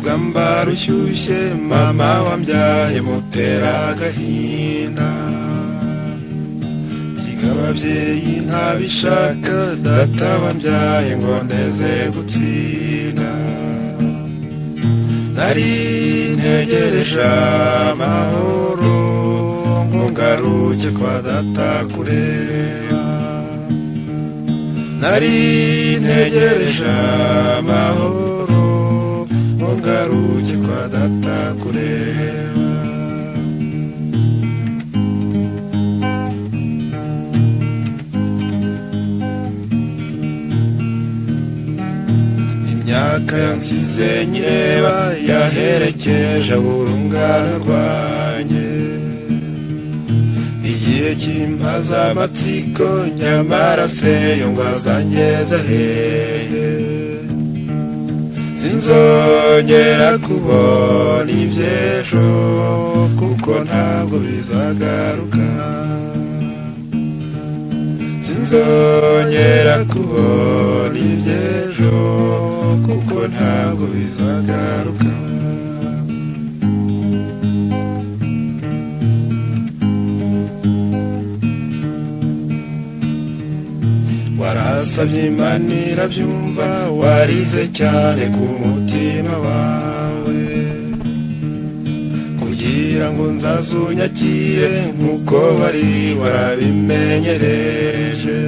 urugamba rushyushye mama wambyaye mutera agahinda nsiga ababyeyi ntabishaka data wambyaye ngo ndeze gutsinda nari ntegereje amahoro ngo ngaruke kwa data kureba nari ntegereje amahoro ngo ngaruke kwa data kureba imyaka yansize nyireba yaherekeje urungano rwanjye igihe kimpaza amatsiko nyamara se yo ngo azangeze hehe sinzongera kubona iby'ejo kuko ntabwo bizagaruka sinzongera kubona iby'ejo kuko ntabwo bizagaruka warasabye Imana irabyumva warize cyane ku mutima wawe kugira ngo nzazunyakire nk'uko wari warabimenyereje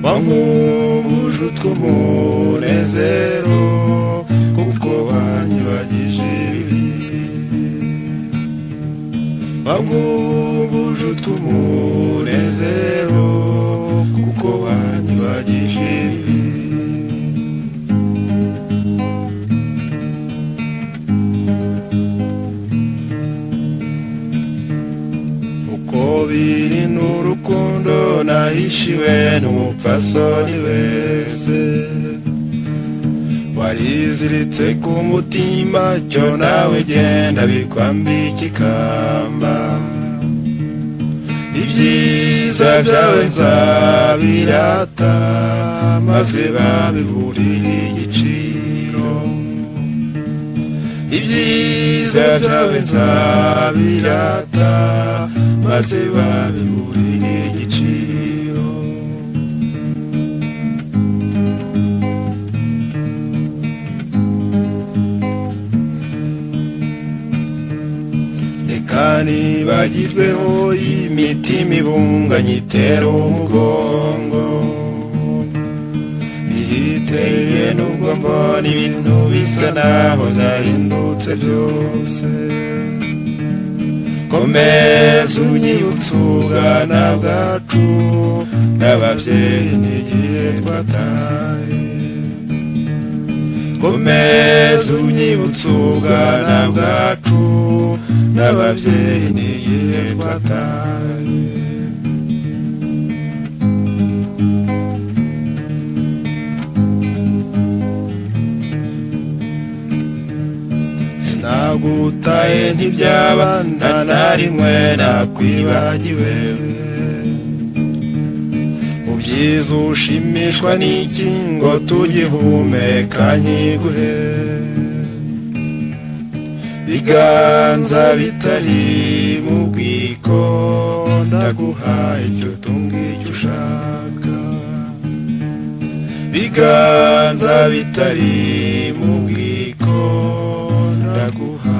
wankubuje utw'umunezero kuko wanyibagije ibibi wankubuje utw'umunezero kuko wanyibagije ibibi uko biri n'urukundo nahishiwe n'umupfasoni wese wariziritse ku mutima cyo nawe genda bikwambika ikamba ibyiza byawe nzabirata maze babiburiye igiciro ibyiza byawe nzabirata maze babiburiye igiciro kandi bagirweho imitima ibunganye itera umugongo biriteye nubwo mbona ibintu bisa naho byahindutse byose komeza unyibutse ubwana bwacu n'ababyeyi n'igihe twataye komeza unyibutse ubwana bwacu n'ababyeyi n'igihe twataye sinagutaye ntibyaba nta na rimwe nakwibagiwe mu byiza ushimishwa n'iki ngo tugihumeka nkiguhe biganza bitari mu bwiko ndaguhaye icyo tumbwiye icyo ushaka biganza bitari mu bwiko ndaguhaye